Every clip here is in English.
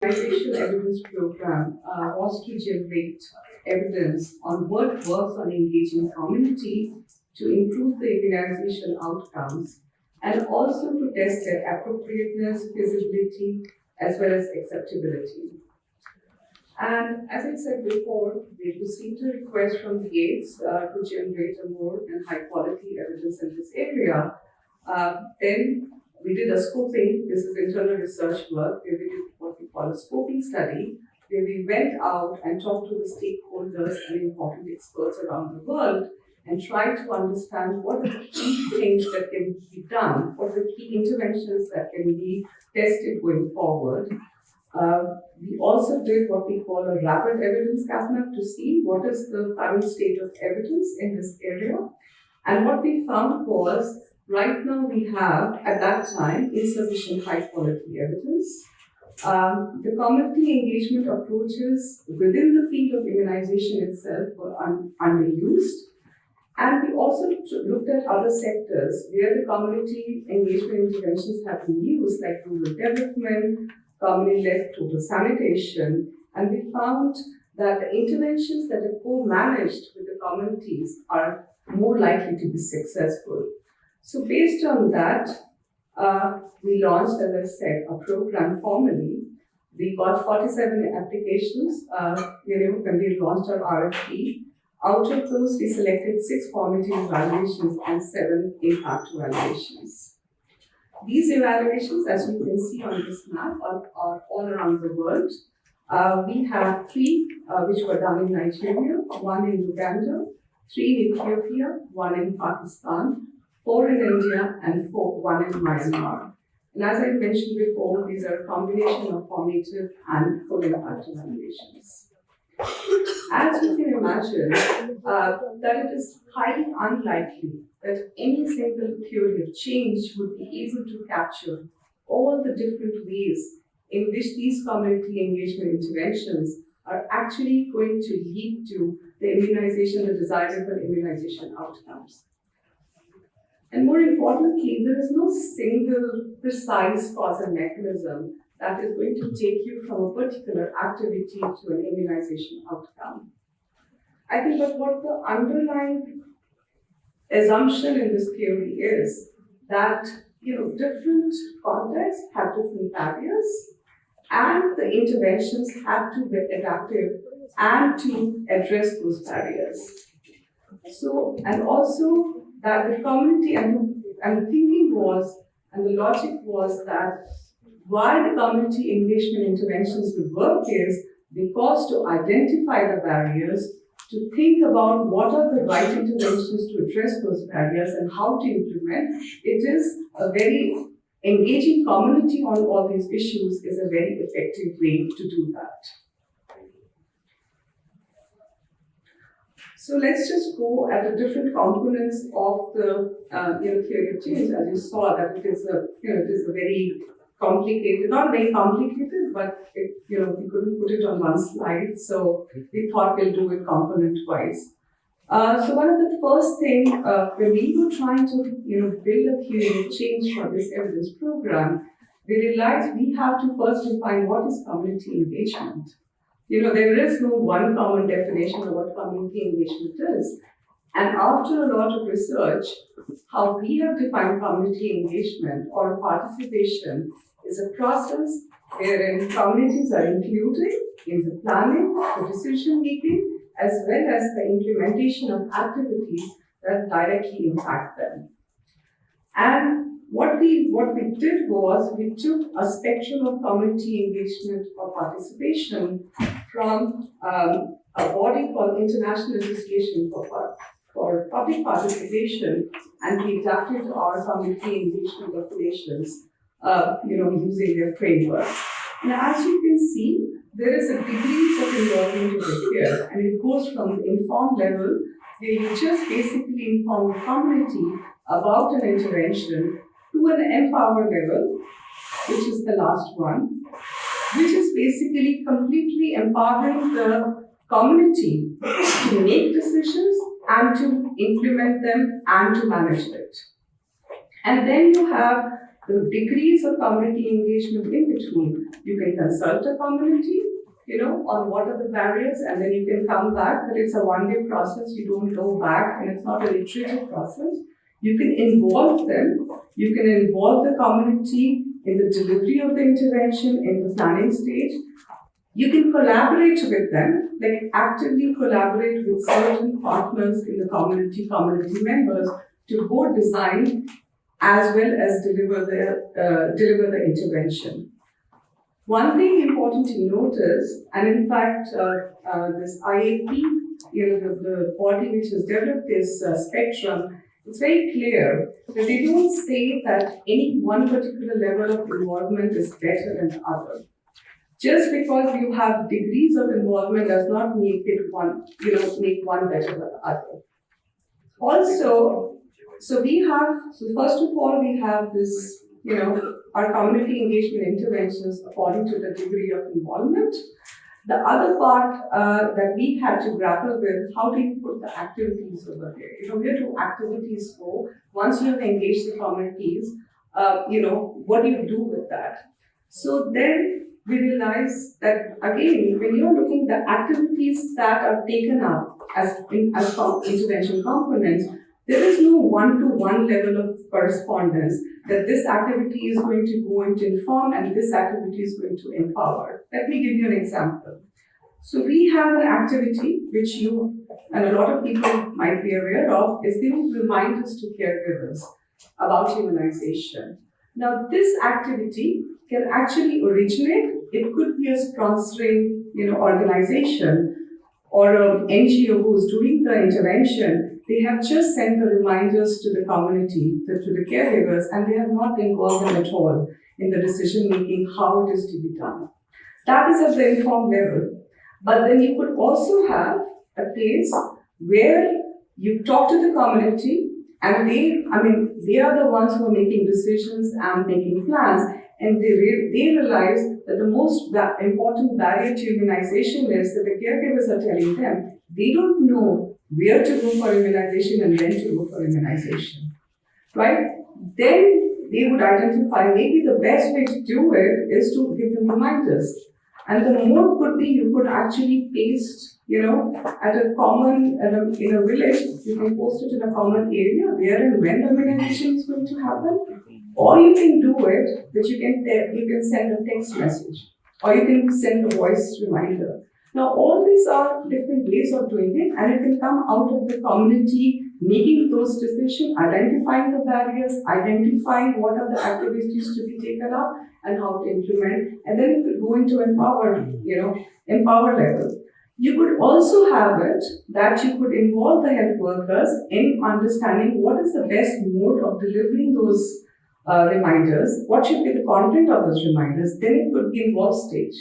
Immunisation evidence program was to generate evidence on what works on engaging community to improve the immunization outcomes and also to test their appropriateness, feasibility, as well as acceptability. And as I said before, we received a request from the aides to generate a more and high quality evidence in this area. Then we did a scoping. This is internal research work. We did what we call a scoping study, where we went out and talked to the stakeholders and important experts around the world and tried to understand what are the key things that can be done, what are the key interventions that can be tested going forward. We also did what we call a rapid evidence catalogue to see what is the current state of evidence in this area. And what we found was, right now we have, at that time, insufficient high quality evidence. The community engagement approaches within the field of immunization itself were underused. And we also looked at other sectors where the community engagement interventions have been used, like rural development, community-led total sanitation, and we found that the interventions that are co-managed with the communities are more likely to be successful. So based on that, we launched, as I said, a program formally. We got 47 applications when we launched our RFP. Out of those, we selected 6 formative evaluations and 7 impact evaluations. These evaluations, as you can see on this map, are all around the world. We have 3 which were done in Nigeria, 1 in Uganda, 3 in Ethiopia, 1 in Pakistan, 4 in India, and 1 in Myanmar. And as I mentioned before, these are a combination of formative and full impact evaluations. As you can imagine, that it is highly unlikely that any single theory of change would be able to capture all the different ways in which these community engagement interventions are actually going to lead to the immunization, the desirable immunization outcomes. And more importantly, there is no single precise causal mechanism that is going to take you from a particular activity to an immunization outcome. I think that what the underlying assumption in this theory is that different contexts have different barriers, and the interventions have to be adaptive and to address those barriers. So, and also that the community and the thinking was, and the logic was that why the community engagement interventions would work is because to identify the barriers, to think about what are the right interventions to address those barriers and how to implement, it is a very engaging community on all these issues is a very effective way to do that. So let's just go at the different components of the theory of change. As you saw, that it is a very complicated, not very complicated, but we couldn't put it on one slide, so we thought we'll do it component-wise. So one of the first things when we were trying to build a theory of change for this evidence program, we realized we have to first define what is community engagement. There is no one common definition of what community engagement is. And after a lot of research, how we have defined community engagement or participation is a process wherein communities are included in the planning, the decision making, as well as the implementation of activities that directly impact them. And what we did was we took a spectrum of community engagement or participation from a body called International Association for Public Participation, and we adapted our community engagement populations, using their framework. Now, as you can see, there is a degree of involvement over here, and it goes from the informed level, where you just basically inform the community about an intervention, to an empowered level, which is the last one, which is basically completely empowering the community to make decisions and to implement them and to manage it. And then you have the degrees of community engagement in between. You can consult a community, on what are the barriers, and then you can come back, but it's a one-day process. You don't go back, and it's not a iterative process. You can involve them. You can involve the community in the delivery of the intervention, in the planning stage. You can collaborate with them, like actively collaborate with certain partners in the community members to both design as well as deliver the intervention. One thing important to notice, and in fact, this IAP, the body which has developed this spectrum, it's very clear that they don't say that any one particular level of involvement is better than the other. Just because you have degrees of involvement does not make it make one better than the other. Also, so first of all, we have this, our community engagement interventions according to the degree of involvement. The other part that we had to grapple with, how do you put the activities over there? Where do activities go? Once you have engaged the communities, what do you do with that? So then we realize that, again, when you're looking at the activities that are taken up as intervention components, there is no one-to-one level of correspondence that this activity is going to go and inform and this activity is going to empower. Let me give you an example. So we have an activity which you and a lot of people might be aware of, is giving reminders to caregivers about immunization. Now this activity can actually originate, it could be a sponsoring organization or an NGO who's doing the intervention. They have just sent the reminders to the community, to the caregivers, and they have not involved them at all in the decision making, how it is to be done. That is at the informed level. But then you could also have a place where you talk to the community, and they are the ones who are making decisions and making plans, and they realize that the most important barrier to immunization is that the caregivers are telling them they don't know where to go for immunization and when to go for immunization, right? Then they would identify maybe the best way to do it is to give them reminders. And the mode could be you could actually paste, at a common, in a village, you can post it in a common area where and when the immunization is going to happen. Or you can do it that you can send a text message, or you can send a voice reminder. Now, all these are different ways of doing it, and it can come out of the community making those decisions, identifying the barriers, identifying what are the activities to be taken up, and how to implement, and then it could go into empower level. You could also have it that you could involve the health workers in understanding what is the best mode of delivering those reminders, what should be the content of those reminders, then it could be involved stage.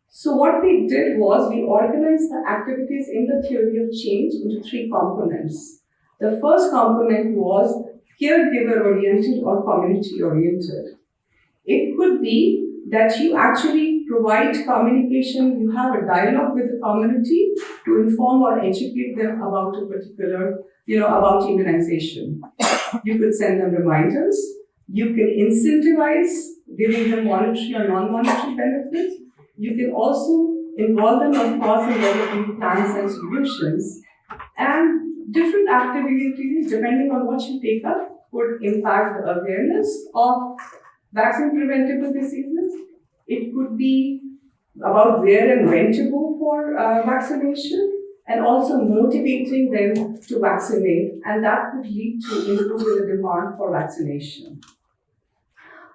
So what we did was we organized the activities in the theory of change into 3 components. The first component was caregiver-oriented or community-oriented. It could be that you actually provide communication, you have a dialogue with the community to inform or educate them about a particular, about immunization. You could send them reminders. You can incentivize giving them monetary or non-monetary benefits. You can also involve them, of course, in developing plans and solutions. And different activities, depending on what you take up, could impact the awareness of vaccine preventable diseases. It could be about where and when to go for vaccination, and also motivating them to vaccinate, and that could lead to improving the demand for vaccination.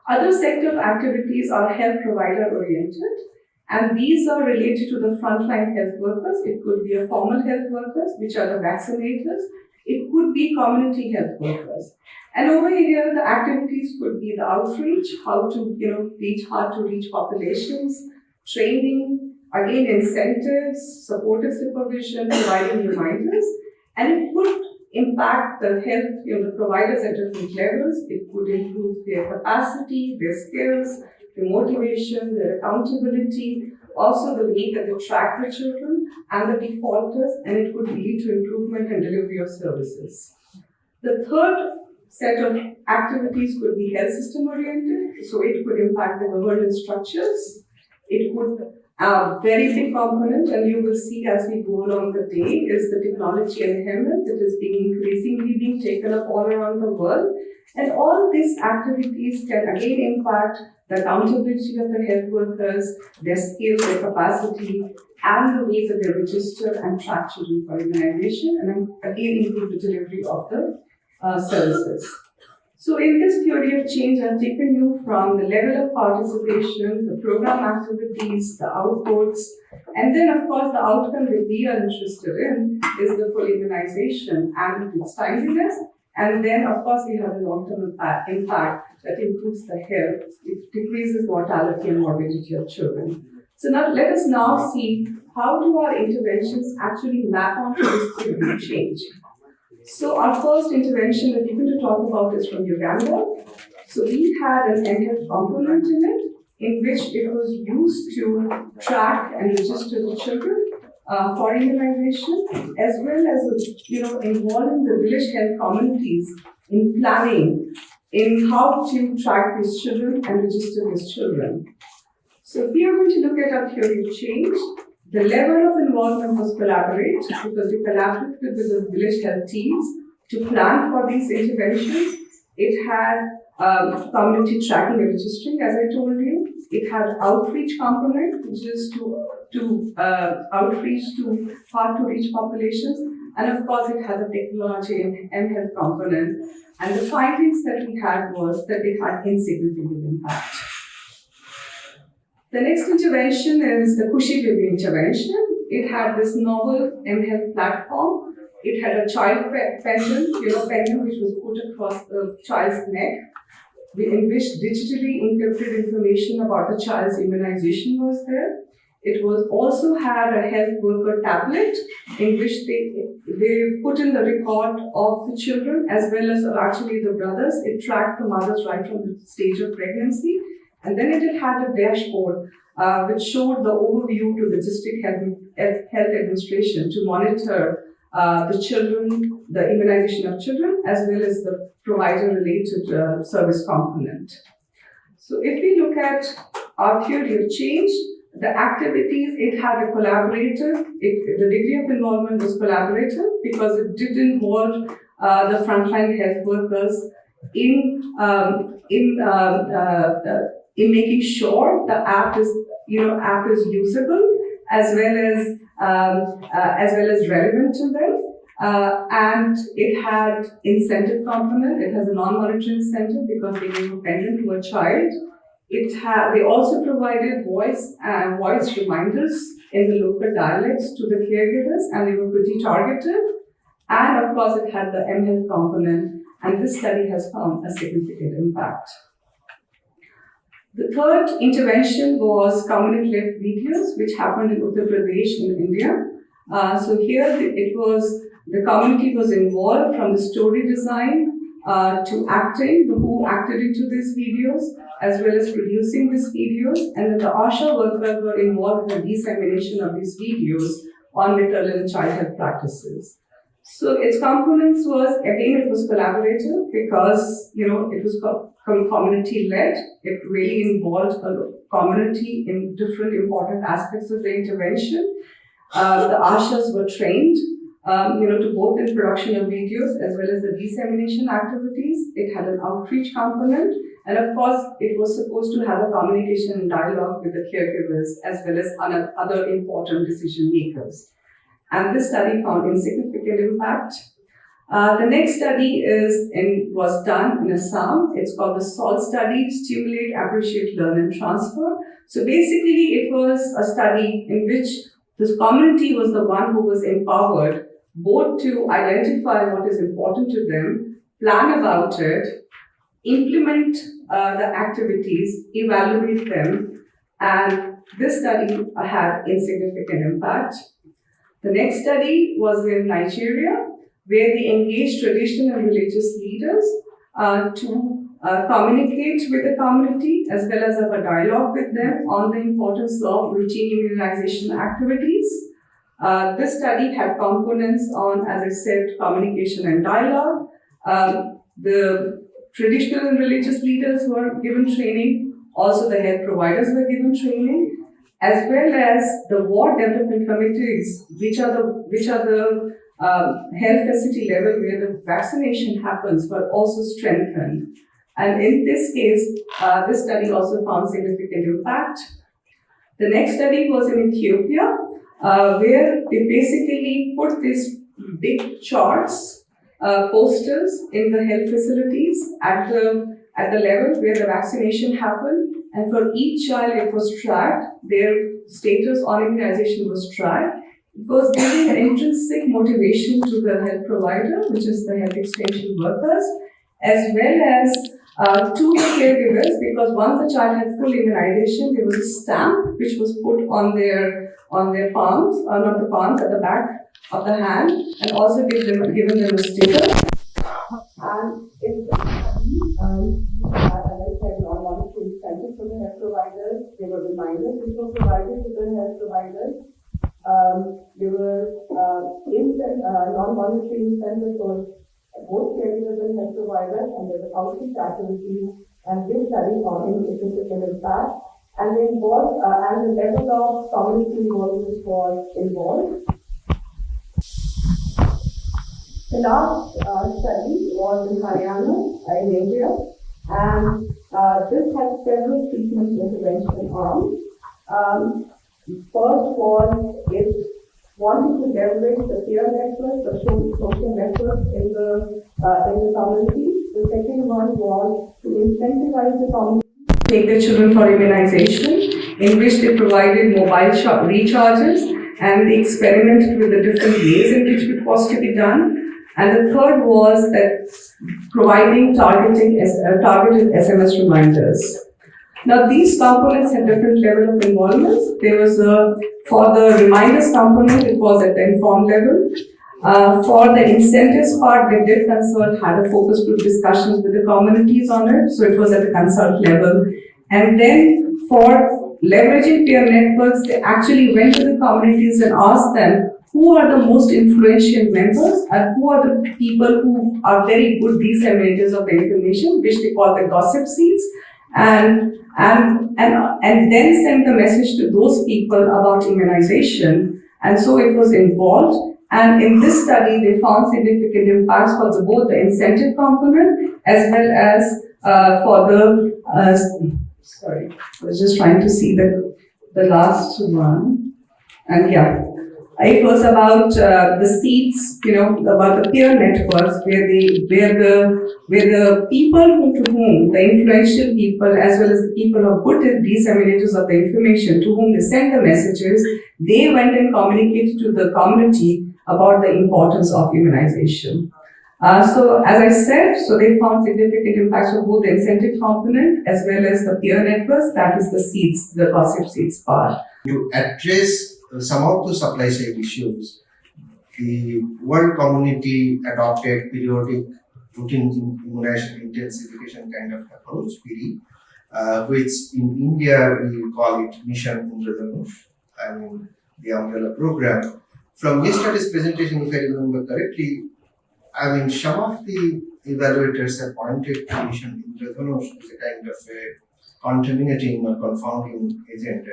Other sector of activities are health provider oriented, and these are related to the frontline health workers. It could be a formal health workers, which are the vaccinators. It could be community health workers. And over here, the activities could be the outreach, how to reach hard to reach populations, training, again incentives, supportive supervision, providing reminders, and it could impact the health, the providers at different levels. It could improve their capacity, their skills, their motivation, their accountability, also the way that they track the children and the defaulters, and it could lead to improvement and delivery of services. The third set of activities could be health system oriented, so it could impact the governance structures. It could very big component, and you will see as we go along the day, is the technology and health that is being increasingly being taken up all around the world. And all these activities can again impact the accountability of the health workers, their skills, their capacity, and the way that they register and track children for immunization, and then again improve the delivery of the services. So in this theory of change, I've taken you from the level of participation, the program activities, the outputs, and then of course the outcome that we are interested in is the full immunization and its timeliness. And then of course we have a long-term impact that improves the health, it decreases mortality and morbidity of children. So now let us now see how do our interventions actually map onto this theory of change. So our first intervention that we're going to talk about is from Uganda. So we had an mHealth component in it, in which it was used to track and register the children for immunization, as well as involving the village health communities in planning in how to track these children and register these children. So we are going to look at our theory of change. The level of involvement was collaborate, because we collaborated with the village health teams to plan for these interventions. It had community tracking and registering, as I told you. It had outreach component, which is to outreach to hard-to-reach populations. And of course, it had the technology and mHealth component. And the findings that we had was that it had insignificant impact. The next intervention is the Cushy Baby intervention. It had this novel mHealth platform. It had a child pendant, pendant which was put across the child's neck, in which digitally encrypted information about the child's immunization was there. It was also had a health worker tablet in which they put in the record of the children as well as actually the brothers. It tracked the mothers right from the stage of pregnancy. And then it had a dashboard which showed the overview to the district health administration to monitor the children, the immunization of children, as well as the provider-related service component. So if we look at our theory of change, the activities, it had a collaborative, the degree of involvement was collaborative because it did involve the frontline health workers in making sure the app is usable as well as relevant to them. And it had incentive component. It has a non-monetary incentive because they gave a pendant to a child. They also provided voice reminders in the local dialects to the caregivers, and they were pretty targeted. And of course, it had the mHealth component, and this study has found a significant impact. The third intervention was community-led videos, which happened in Uttar Pradesh in India. So here the community was involved from the story design to acting, who acted into these videos, as well as producing these videos, and then the ASHA workers were involved in the dissemination of these videos on maternal and child health practices. So its components was, again, it was collaborative because, it was community-led. It really involved a community in different important aspects of the intervention. The ASHAs were trained, to both in production of videos as well as the dissemination activities. It had an outreach component, and of course, it was supposed to have a communication and dialogue with the caregivers as well as other important decision makers. And this study found insignificant impact. The next study was done in Assam. It's called the SALT study, Stimulate, Appreciate, Learn and Transfer. So basically, it was a study in which this community was the one who was empowered both to identify what is important to them, plan about it, implement the activities, evaluate them, and this study had insignificant impact. The next study was in Nigeria, where they engaged traditional and religious leaders to communicate with the community as well as have a dialogue with them on the importance of routine immunization activities. This study had components on, as I said, communication and dialogue. the traditional and religious leaders were given training, also the health providers were given training, as well as the ward development committees, which are the health facility level where the vaccination happens, were also strengthened. And in this case, this study also found significant impact. The next study was in Ethiopia, where they basically put these big charts, posters in the health facilities at the level where the vaccination happened, and for each child it was tracked. Their status on immunization was tracked. It was giving an intrinsic motivation to the health provider, which is the health extension workers, as well as to the caregivers, because once the child had full immunization, there was a stamp which was put on their palms, not the palms, at the back of the hand, and also given them a sticker. And in the study, as I said, non-monetary incentives for the health providers. There were reminders which were provided to the health providers. There were non-monetary incentives for both caregivers and health providers, and there were outreach activities, and this study found significant impact. And the level of community involvement was involved. The last study was in Haryana, in India, and this had several treatment intervention arms. First was it wanting to leverage the peer network, the social network in the community. The second one was to incentivize the community to take their children for immunization, in which they provided mobile recharges, and they experimented with the different ways in which it was to be done. And the third was that providing targeted SMS reminders. Now, these components had different level of involvement. There was for the reminders component, it was at the informed level. For the incentives part, they did consult, had a focus group discussions with the communities on it, so it was at the consult level. And then for leveraging peer networks, they actually went to the communities and asked them who are the most influential members and who are the people who are very good disseminators of the information, which they call the gossip seeds, and then send the message to those people about immunization. And so it was involved. And in this study, they found significant impacts for both the incentive component as well as for the, sorry, I was just trying to see the last one. And yeah, it was about the seeds, about the peer networks where the people to whom the influential people as well as the people who are good disseminators of the information to whom they send the messages, they went and communicated to the community about the importance of immunization. So as I said, so they found significant impacts of both the incentive component as well as the peer networks, that is the seeds, the gossip seeds part. To address some of the supply side issues, the world community adopted periodic routine immunization intensification kind of approach, PD, which in India we call it Mission Indradhanush, the umbrella program. From yesterday's presentation, if I remember correctly, some of the evaluators have pointed to Mission Indradhanush as a kind of a contaminating or confounding agent.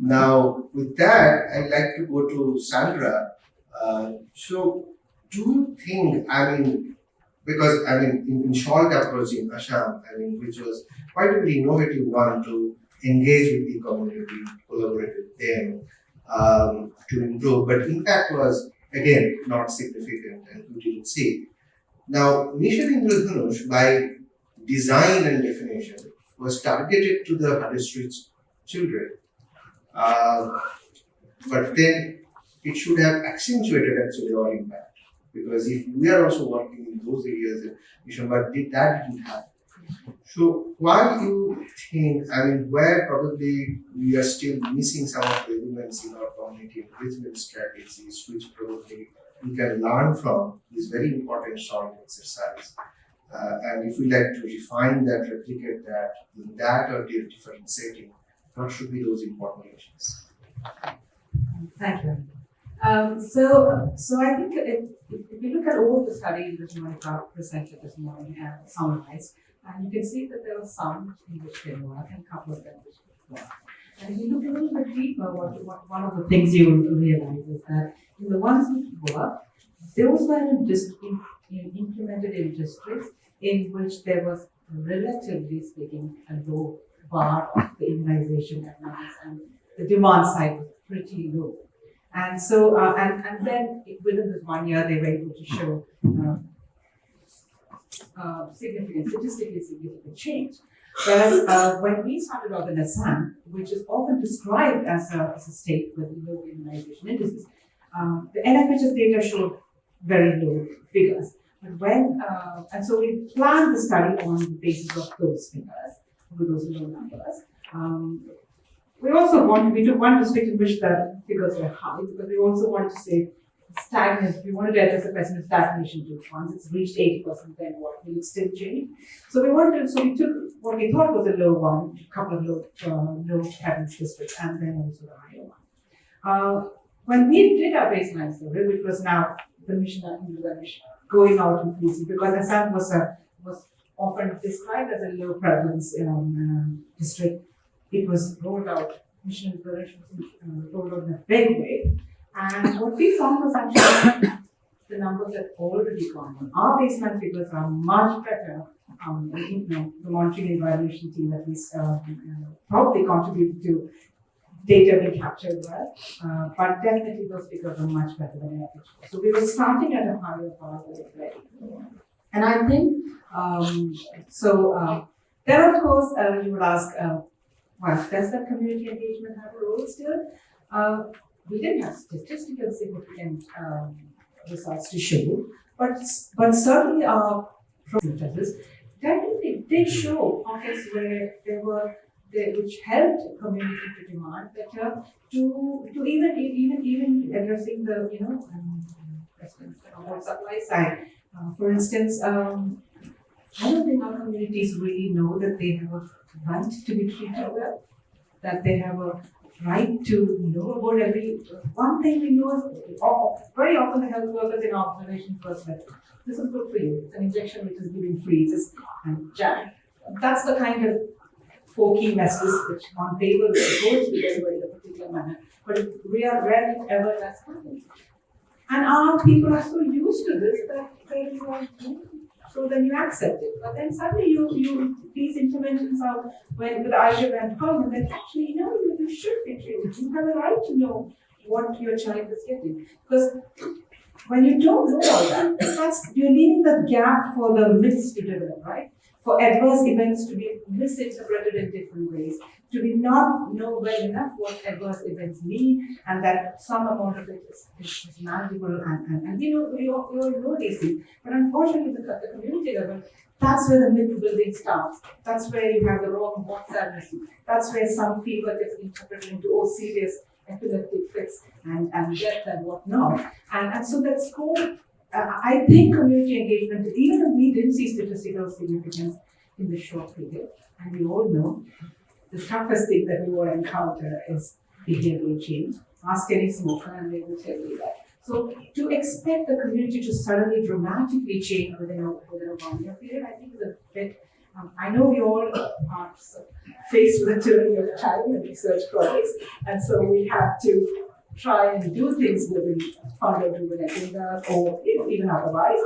Now, with that, I'd like to go to Sandra. So, do you think, because in short approach in Assam, which was quite an innovative one to engage with the community, collaborate with them to improve, but impact was again not significant, and we didn't see. Now, Mission Indradhanush, by design and definition, was targeted to the hardest reach children. But then it should have accentuated actually our impact, because if we are also working in those areas, but that didn't happen. So why do you think, where probably we are still missing some of the elements in our community engagement strategies, which probably we can learn from this very important short exercise. And if we like to refine that, replicate that in that or different setting, what should be those important issues? Thank you. So I think if you look at all the studies that Monica presented this morning and summarized, and you can see that there were some in which they work and a couple of them which didn't work. And if you look a little bit deeper, one of the things you will realize is that in the ones which work, those were implemented in districts in which there was, relatively speaking, a low bar of the immunization evidence, and the demand side was pretty low. And so, and then within this 1 year, they were able to show statistically significant change. Whereas when we started off in Assam, which is often described as a state with low immunization indices, the NIPH's data showed very low figures. But and so we planned the study on the basis of those figures, with those low numbers. We took one district in which the figures were high, because we also wanted to say stagnant. We wanted to address the question of stagnation too. Once it's reached 80%, then what will it still change? So we took what we thought was a low one, a couple of low prevalence districts, and then also the higher one. When we did our baseline survey, which was now the mission going out and freezing, because Assam was often described as a low prevalence district. It was rolled out, mission implementation was rolled out in a big way. And what we found was actually the numbers had already gone down. Our baseline figures are much better. The monitoring and evaluation team at least probably contributed to data being captured well, but definitely those figures are much better than average. So we were starting at a higher bar already. And I think, then of course you would ask, well, does that community engagement have a role still? We didn't have statistically significant results to show, but certainly our processes definitely did show pockets where which helped community to demand better, to even addressing the supply side. For instance, I don't think our communities really know that they have a right to be treated well, that they have a right to know about every one thing we know is very often the health workers in observation first say, this is good for you, it's an injection which is giving free, and jab. That's the kind of folky messages which on paper will go to be delivered in a particular manner, but rarely ever that's happening. And our people are so used to this that they so then you accept it. But then suddenly these interventions are when with IIPH and home, that actually you should be treated. You have a right to know what your child is getting. Because when you don't know all that, you're leaving the gap for the myths to develop, right? For adverse events to be misinterpreted in different ways, to be not know well enough what adverse events mean, and that some amount of it is manageable, and we all know these things. But unfortunately, the community level, that's where the myth building starts. That's where you have the wrong mortality. That's where some fever gets interpreted into serious epileptic fits and death and whatnot. And so that's called. I think community engagement, even if we didn't see statistical significance in the short period, and we all know the toughest thing that we will encounter is behavioral change. Ask any smoker and they will tell you that. So to expect the community to suddenly dramatically change within a 1 year period, I think is a bit. I know we all are faced with the tyranny of time and research projects, and so we have to try and do things within founder-driven agendas or even otherwise.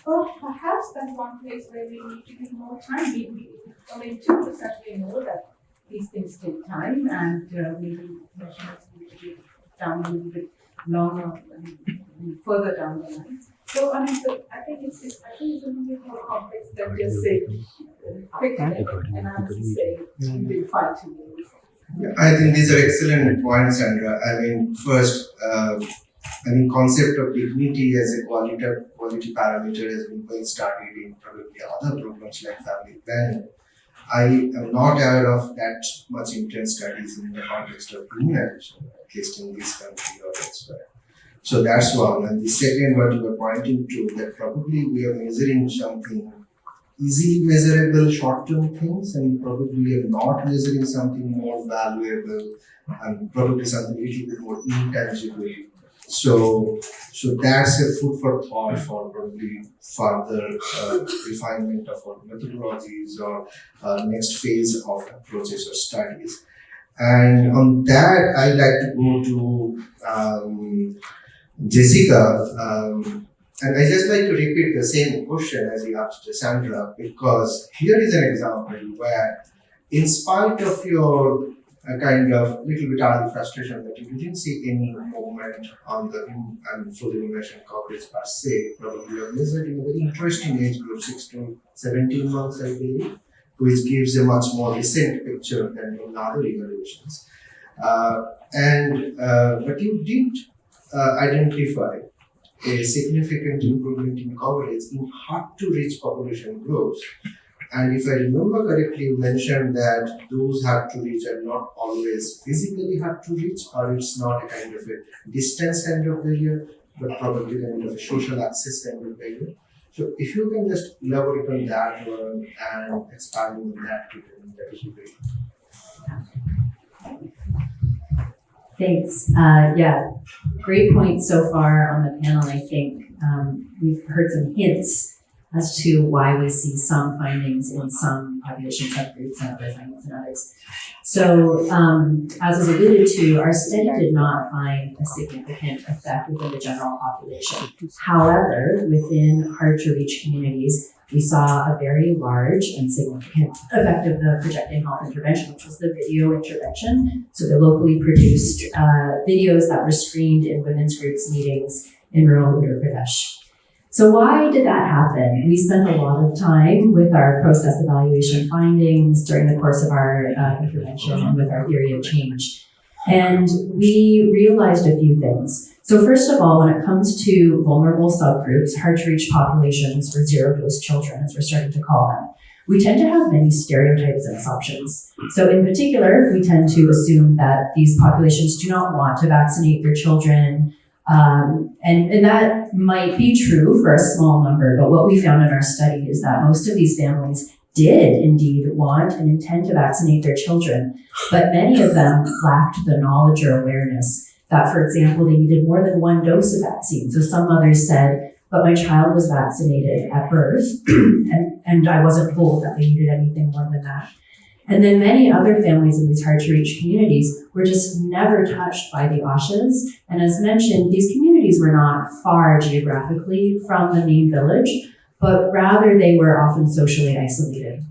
But perhaps that's one place where we need to give more time. We certainly know that these things take time, and maybe measurements need to be done a little bit longer and further down the line. So I think it's a little bit more complex than just say quick analysis say we will find 2 years. I think these are excellent points, Sandra. I mean, first, concept of dignity as a quality parameter has been well studied in probably other programs like family planning. I am not aware of that much intense studies in the context of immunization, at least in this country or elsewhere. So that's one. And the second, what you were pointing to, that probably we are measuring something easily measurable short-term things, and probably are not measuring something more valuable and probably something a little bit more intangible. So that's a food for thought for probably further refinement of our methodologies or next phase of approaches or studies. And on that, I'd like to go to Jessica. And I just like to repeat the same question as you asked Sandra, because here is an example where, in spite of your kind of little bit early frustration that you didn't see any movement on the full immunization coverage per se, probably you are measured in a very interesting age group, 6 to 17 months, I believe, which gives a much more recent picture than in other evaluations. But you didn't identify a significant improvement in coverage in hard-to-reach population groups. And if I remember correctly, you mentioned that those hard-to-reach are not always physically hard-to-reach, or it's not a kind of a distance kind of barrier, but probably kind of a social access kind of barrier. So if you can just elaborate on that one and expand on that, that would be great. Thanks. Great point so far on the panel. I think we've heard some hints as to why we see some findings in some population subgroups and other findings in others. So, as was alluded to, our study did not find a significant effect within the general population. However, within hard-to-reach communities, we saw a very large and significant effect of the projecting health intervention, which was the video intervention. So the locally produced videos that were screened in women's groups meetings in rural Uttar Pradesh. So why did that happen? We spent a lot of time with our process evaluation findings during the course of our intervention and with our theory of change. And we realized a few things. So first of all, when it comes to vulnerable subgroups, hard-to-reach populations, or zero-dose children, as we're starting to call them, we tend to have many stereotypes and assumptions. So in particular, we tend to assume that these populations do not want to vaccinate their children, and that might be true for a small number, but what we found in our study is that most of these families did indeed want and intend to vaccinate their children, but many of them lacked the knowledge or awareness that, for example, they needed more than one dose of vaccine. So some mothers said, but my child was vaccinated at birth, and I wasn't told that they needed anything more than that. And then many other families in these hard-to-reach communities were just never touched by the ASHAs. And as mentioned, these communities were not far geographically from the main village, but rather they were often socially isolated.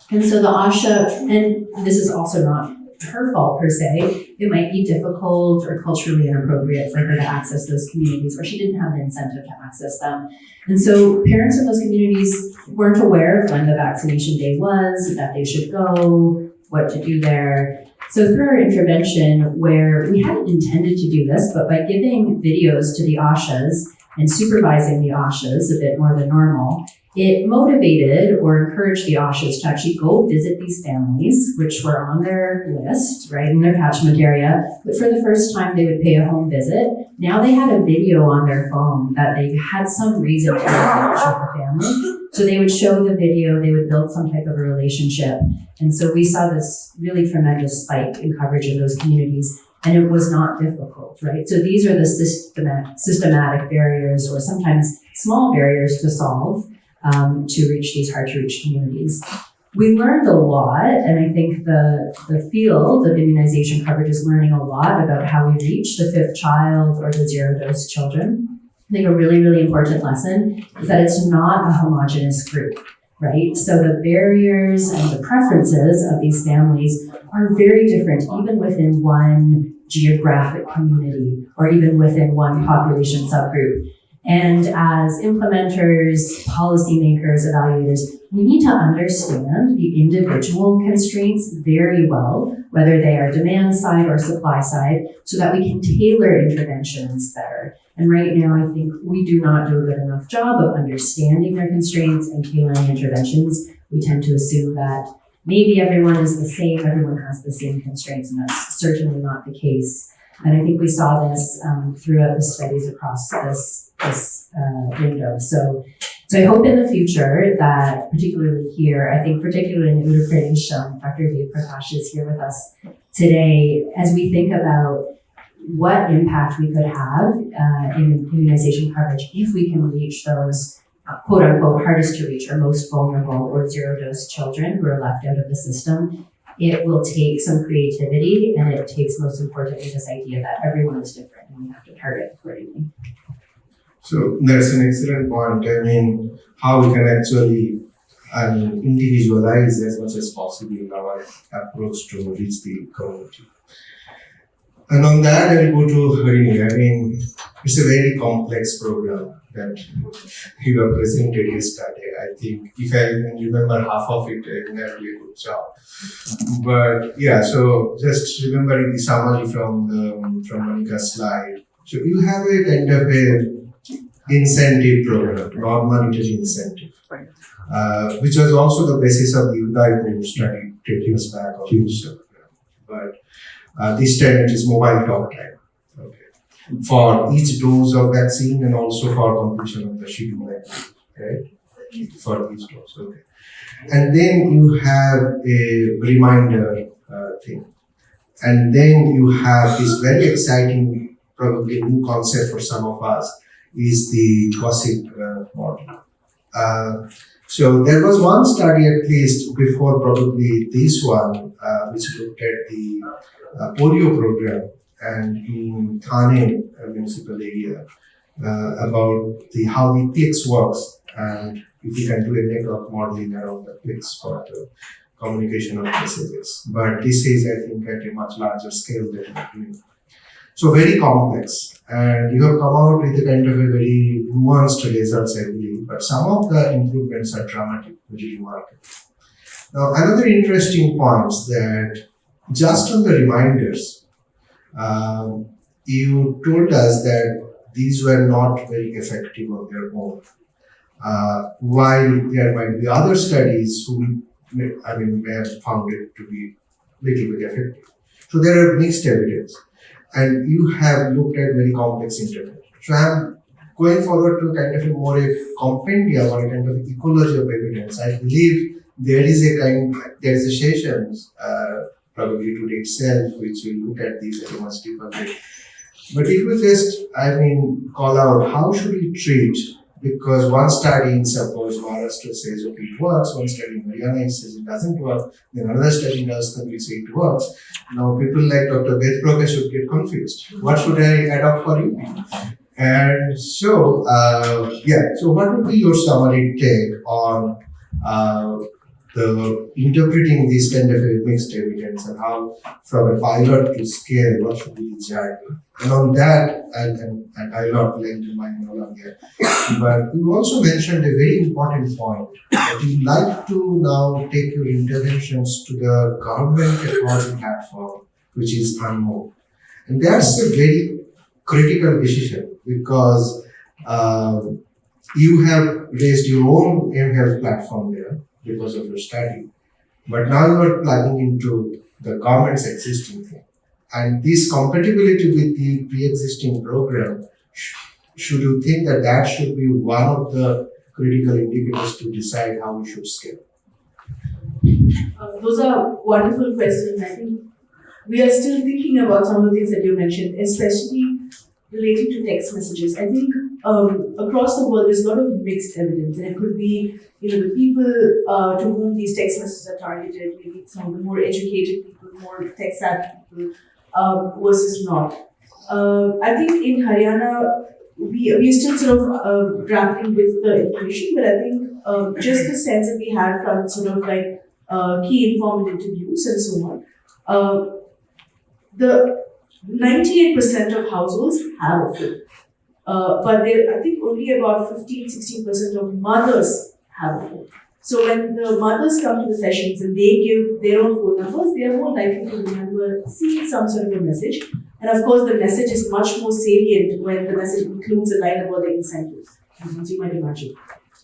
And so the ASHA, and this is also not her fault per se, it might be difficult or culturally inappropriate for her to access those communities, or she didn't have an incentive to access them. And so parents in those communities weren't aware of when the vaccination day was, that they should go, what to do there. So through our intervention, where we hadn't intended to do this, but by giving videos to the ASHAs and supervising the ASHAs a bit more than normal, it motivated or encouraged the ASHAs to actually go visit these families, which were on their list, right, in their catchment area. But for the first time, they would pay a home visit. Now they had a video on their phone that they had some reason to engage with the family. So they would show the video, they would build some type of a relationship. And so we saw this really tremendous spike in coverage in those communities. And it was not difficult, right? So these are the systematic barriers, or sometimes small barriers to solve to reach these hard-to-reach communities. We learned a lot, and I think the field of immunization coverage is learning a lot about how we reach the fifth child or the zero-dose children. I think a really, really important lesson is that it's not a homogeneous group, right? So the barriers and the preferences of these families are very different, even within one geographic community or even within one population subgroup. And as implementers, policymakers, evaluators, we need to understand the individual constraints very well, whether they are demand side or supply side, so that we can tailor interventions better. And right now, I think we do not do a good enough job of understanding their constraints and tailoring interventions. We tend to assume that maybe everyone is the same, everyone has the same constraints, and that's certainly not the case. And I think we saw this throughout the studies across this window. So I hope in the future that, particularly here, I think particularly in Uttar Pradesh, Dr. Ved Prakash is here with us today, as we think about what impact we could have in immunization coverage if we can reach those quote unquote hardest to reach or most vulnerable or zero dose children who are left out of the system. It will take some creativity, and it takes, most importantly, this idea that everyone is different and we have to target accordingly. So that's an excellent point. I mean, how we can actually individualize as much as possible our approach to reach the community. And on that, I will go to Harini. I mean, it's a very complex program that you have presented yesterday. I think if I even remember half of it, I think that will be a good job. But yeah, so just remembering the summary from Monika's slide. So you have a kind of a incentive program, non-monetary incentive, which was also the basis of the IIPH study 10 years back of this program. But this time it is mobile talk time. Okay. For each dose of vaccine and also for completion of the schedule, right? For each dose, okay. And then you have a reminder thing. And then you have this very exciting, probably new concept for some of us, is the gossip model. So there was one study at least before probably this one, which looked at the polio program and in Kannan municipal area about how the clicks works and if we can do a network modeling around the clicks for the communication of messages. But this is, I think, at a much larger scale than we're doing. So very complex, and you have come out with a kind of a very nuanced results, I believe, but some of the improvements are dramatic, very remarkable. Now, another interesting point is that just on the reminders, you told us that these were not very effective on their own. While there might be other studies who may have found it to be a little bit effective. So there are mixed evidence. And you have looked at very complex interventions. So I'm going forward to kind of a more compendium or a kind of ecology of evidence. I believe there is a session probably today itself which will look at these at a much deeper way. But if we just, call out how should we treat, because one study in suppose Maharashtra says okay it works, one study in Haryana says it doesn't work, then another study in Rajasthan will say it works. Now people like Dr. Ved Prakash should get confused. What should I adopt for you? And so, so what would be your summary take on the interpreting this kind of a mixed evidence and how from a pilot to scale, what should be the journey? And on that, and I'll not lend my monologue here, but you also mentioned a very important point that you like to now take your interventions to the government technology platform, which is unknown. And that's a very critical decision because you have raised your own mHealth platform there because of your study, but now you are plugging into the government's existing thing. And this compatibility with the pre-existing program, should you think that should be one of the critical indicators to decide how we should scale? Those are wonderful questions. I think we are still thinking about some of the things that you mentioned, especially related to text messages. I think across the world there's a lot of mixed evidence, and it could be the people to whom these text messages are targeted, maybe some of the more educated people, more tech savvy people versus not. I think in Haryana we still sort of grappling with the information, but I think just the sense that we had from sort of like key informant interviews and so on, the 98% of households have a phone. But I think only about 15-16% of mothers have a phone. So when the mothers come to the sessions and they give their own phone numbers, they are more likely to remember seeing some sort of a message. And of course, the message is much more salient when the message includes a line about the incentives, as you might imagine.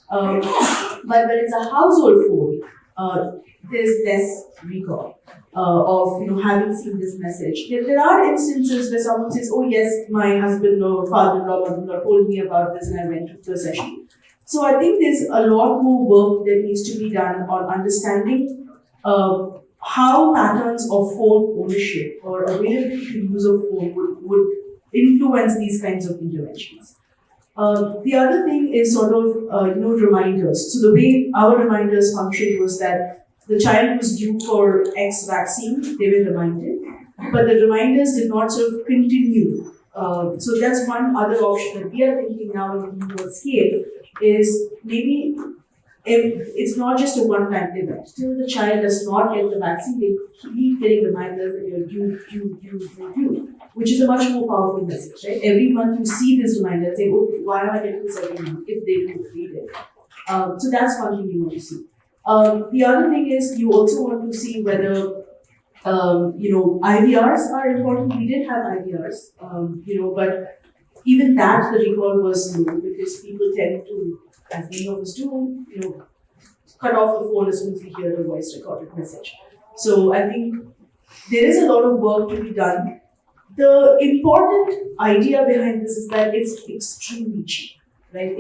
But when it's a household phone, there's less recall of having seen this message. There are instances where someone says, "Oh yes, my husband or father-in-law, mother-in-law told me about this, and I went to the session." So I think there's a lot more work that needs to be done on understanding how patterns of phone ownership or availability to use of phone would influence these kinds of interventions. The other thing is sort of reminders. So the way our reminders functioned was that the child was due for X vaccine, they were reminded, but the reminders did not sort of continue. So that's one other option that we are thinking now in the scale is maybe if it's not just a one-time event. Till the child does not get the vaccine, they keep getting reminders that you're due, which is a much more powerful message, right? Every month you see this reminder, say, oh, why am I getting this every month if they do read it? So that's one thing you want to see. The other thing is you also want to see whether IVRs are important. We did have IVRs, but even that the recall was low because people tend to, as many of us do, cut off the phone as soon as we hear a voice recorded message. So I think there is a lot of work to be done. The important idea behind this is that it's extremely cheap, right?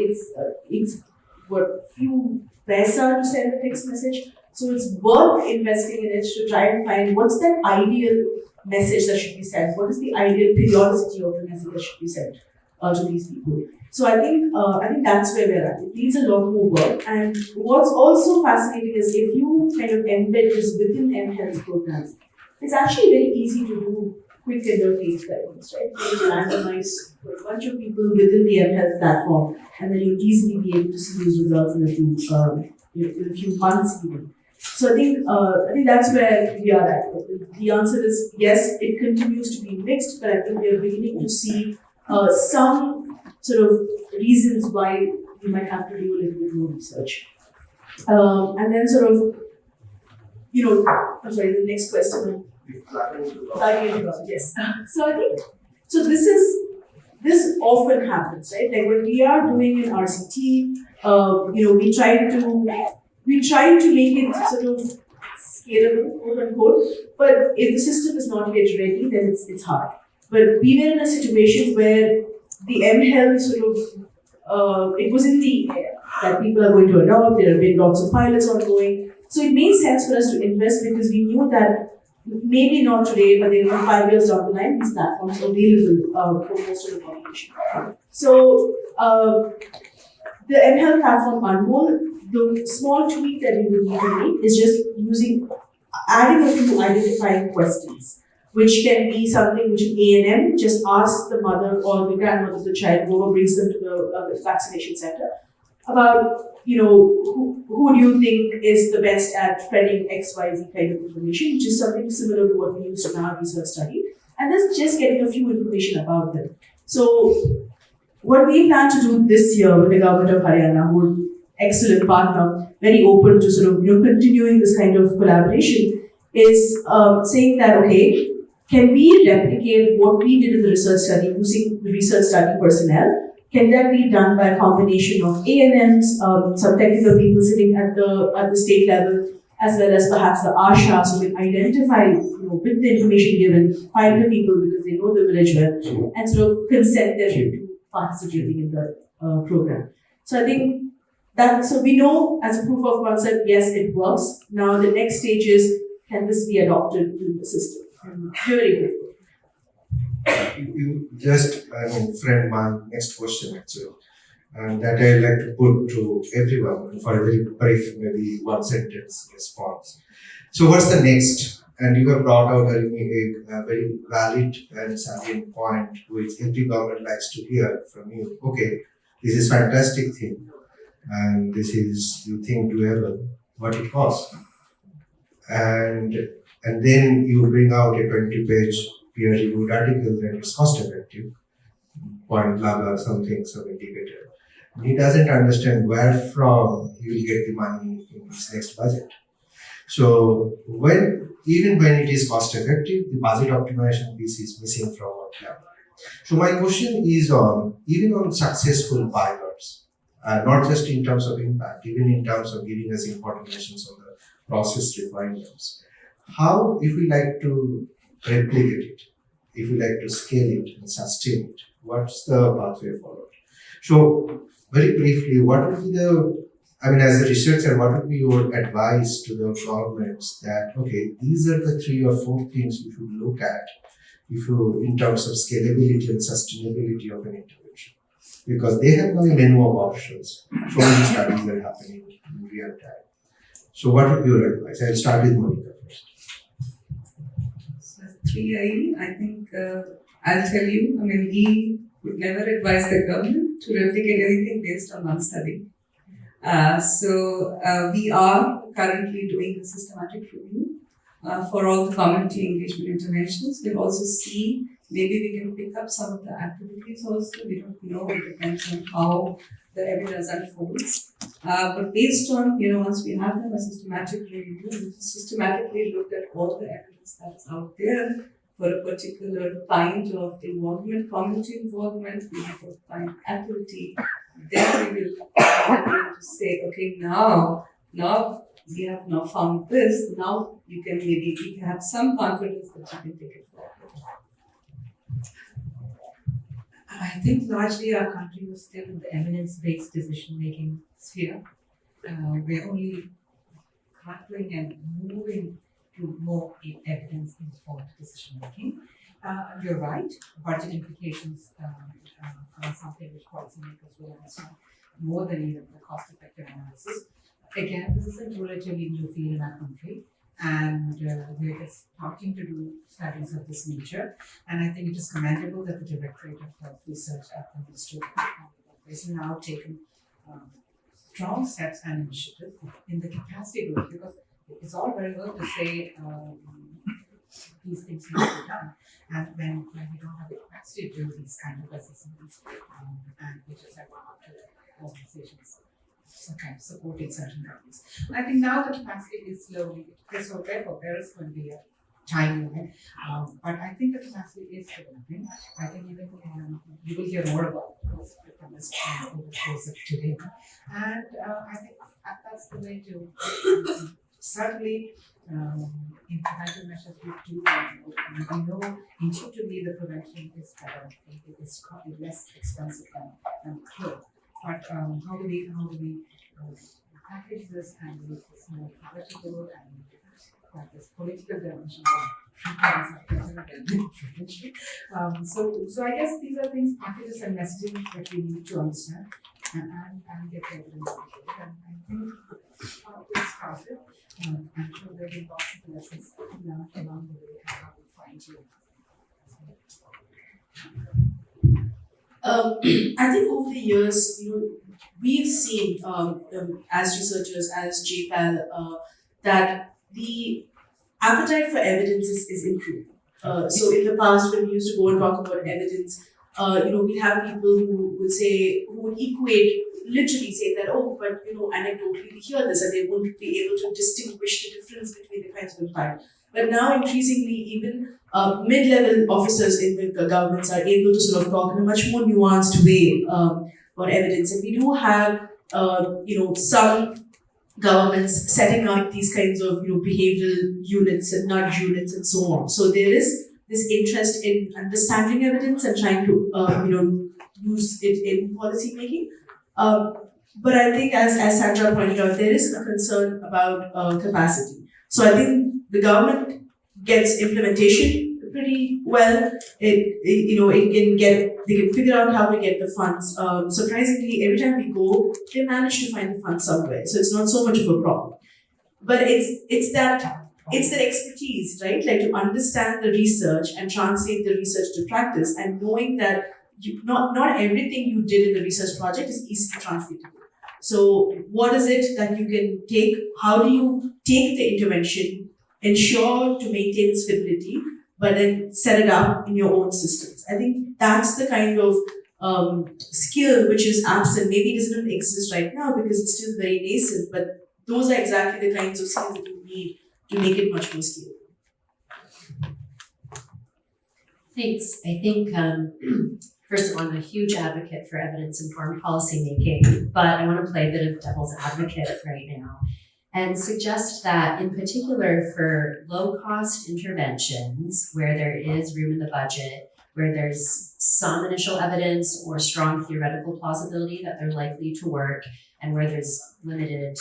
It's what few paisa to send a text message. So it's worth investing in it to try and find what's that ideal message that should be sent. What is the ideal periodicity of the message that should be sent to these people? So I think that's where we're at. It needs a lot more work. And what's also fascinating is if you kind of embed this within mHealth programs, it's actually very easy to do quick interface experiments, right? You can randomize for a bunch of people within the mHealth platform, and then you'll easily be able to see those results in a few months even. So I think that's where we are at. The answer is yes, it continues to be mixed, but I think we are beginning to see some sort of reasons why we might have to do a little bit more research. And then sort of, I'm sorry, the next question. Yes. So I think, this often happens, right? Like when we are doing an RCT, we try to make it sort of scalable, quote unquote, but if the system is not yet ready, then it's hard. But we were in a situation where the mHealth sort of, it was in the air that people are going to adopt, there have been lots of pilots ongoing. So it made sense for us to invest because we knew that maybe not today, but then 5 years down the line, these platforms are available for most of the population. So the mHealth platform Unmol, the small tweak that we would need to make is just adding a few identifying questions, which can be something which an A&M just asks the mother or the grandmother of the child, whoever brings them to the vaccination center, about, who do you think is the best at spreading XYZ kind of information, which is something similar to what we used in our research study. And that's just getting a few information about them. So what we plan to do this year with the government of Haryana, who are excellent partner, very open to sort of continuing this kind of collaboration, is saying that, okay, can we replicate what we did in the research study using the research study personnel? Can that be done by a combination of A&Ms, some technical people sitting at the state level, as well as perhaps the ASHA, so we identify, with the information given, find the people because they know the village well, and sort of consent them to participating in the program. So I think so we know as a proof of concept, yes, it works. Now the next stage is, can this be adopted in the system? Very good. You just, framed my next question actually, and that I like to put to everyone for a very brief, maybe one sentence response. So what's the next? And you have brought out a very valid and salient point, which every government likes to hear from you. Okay, this is fantastic thing, and this is, you think, doable, what it costs. And then you bring out a 20-page peer-reviewed article that is cost-effective, point blah blah, some indicator. And he doesn't understand where from you will get the money in his next budget. So even when it is cost-effective, the budget optimization piece is missing from our plan. So my question is even on successful pilots, not just in terms of impact, even in terms of giving us important lessons on the process refinements. How, if we like to replicate it, if we like to scale it and sustain it, what's the pathway forward? So, very briefly, what would be the I mean, as a researcher, what would be your advice to the governments that, okay, these are the 3 or 4 things you should look at if you, in terms of scalability and sustainability of an intervention? Because they have now a menu of options. So many studies are happening in real time. So what would be your advice? I'll start with Monica first. So 3 I think I'll tell you, I mean, we would never advise the government to replicate anything based on one study. We are currently doing a systematic review for all the community engagement interventions. We'll also see, maybe we can pick up some of the activities also. We don't know, it depends on how the evidence unfolds. But based on, once we have done a systematic review, we systematically looked at all the evidence that's out there for a particular kind of involvement, community involvement, for a kind of activity. Then we will be able to say, okay, now we have now found this, now we can have some confidence that you can take it forward. I think largely our country was still in the evidence-based decision-making sphere. We're only grappling and moving to more evidence-informed decision-making. You're right, budget implications are something which policymakers will understand more than even the cost-effective analysis. Again, this is a relatively new field in our country, and we're just starting to do studies of this nature. And I think it is commendable that the Directorate of Health Research at the Institute has now taken strong steps and initiatives in the capacity building, because it's all very well to say these things need to be done, and when we don't have the capacity to do these kind of assessments, and we just have one or two organizations some kind of supporting certain governments. I think now the capacity is slowly, so therefore there is going to be a time limit, but I think the capacity is developing. I think even you will hear more about this from this over the course of today, and I think that's the way to certainly in preventive measures we do we know intuitively the prevention is better, it is less expensive than the cure. But how do we package this and make this more palatable and like this political dimension so I guess these are things, packages and messaging that we need to understand and get evidence of it. And I think we started. I'm sure there will be lots of lessons learned along the way how we fine tune. I think over the years, we've seen as researchers, as JPAL, that the appetite for evidence is improving. So in the past, when we used to go and talk about evidence, we'd have people who would literally say that, oh, but anecdotally we hear this, and they won't be able to distinguish the difference between the kinds of impact. But now increasingly, even mid-level officers in the governments are able to sort of talk in a much more nuanced way about evidence. And we do have, some governments setting up these kinds of, behavioral units and nudge units and so on. So there is this interest in understanding evidence and trying to, use it in policy making. But I think, as Sandra pointed out, there is a concern about capacity. So I think the government gets implementation pretty well. They can figure out how to get the funds. Surprisingly, every time we go, they manage to find the funds somewhere. So it's not so much of a problem. But it's that expertise, right? Like to understand the research and translate the research to practice, and knowing that not everything you did in the research project is easily translatable. So what is it that you can take? How do you take the intervention, ensure to maintain its fidelity, but then set it up in your own systems? I think that's the kind of skill which is absent. Maybe it doesn't exist right now because it's still very nascent, but those are exactly the kinds of skills that you need to make it much more scalable. Thanks. I think, first of all, I'm a huge advocate for evidence-informed policymaking, but I want to play a bit of devil's advocate right now and suggest that, in particular for low-cost interventions where there is room in the budget where there's some initial evidence or strong theoretical plausibility that they're likely to work, and where there's limited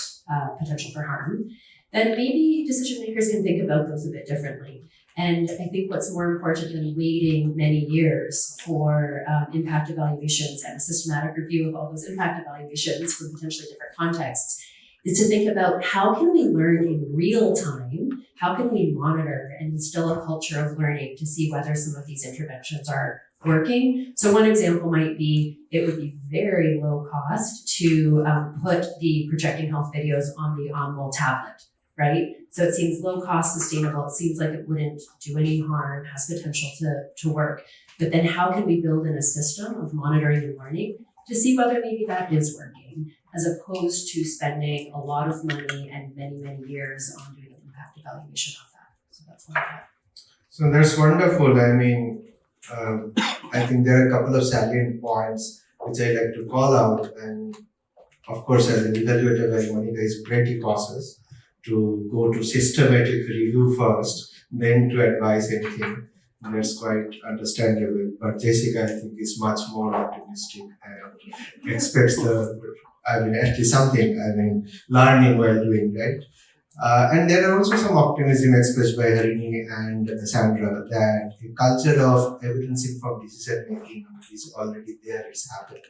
potential for harm, then maybe decision makers can think about those a bit differently. And I think what's more important than waiting many years for impact evaluations and a systematic review of all those impact evaluations for potentially different contexts is to think about how can we learn in real time, how can we monitor and instill a culture of learning to see whether some of these interventions are working. So one example might be, it would be very low cost to put the projecting health videos on the on-roll tablet, right? So it seems low cost, sustainable. It seems like it wouldn't do any harm, has potential to work. But then how can we build in a system of monitoring and learning to see whether maybe that is working, as opposed to spending a lot of money and many, many years on doing an impact evaluation of that. So that's one of that. So that's wonderful. I mean, I think there are a couple of salient points which I like to call out. And of course, as an evaluator like Monica is pretty cautious to go to systematic review first, then to advise anything. And that's quite understandable. But Jessica, I think, is much more optimistic and expects at least something, learning while doing, right? And there are also some optimism expressed by Harini and Sandra that a culture of evidence-informed decision making is already there, it's happening.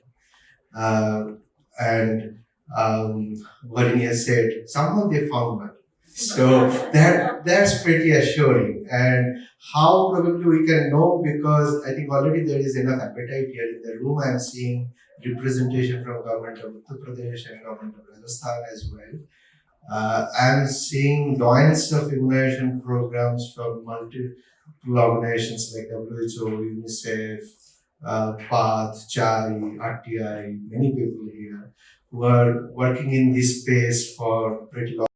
Harini has said, somehow they found one. So that's pretty assuring. And how probably we can know, because I think already there is enough appetite here in the room. I'm seeing representation from government of Uttar Pradesh and government of Rajasthan as well. I'm seeing doyens of immunization programs from multiple organizations like WHO, UNICEF, PATH, CHAI, RTI, many people here who are working in this space for pretty long.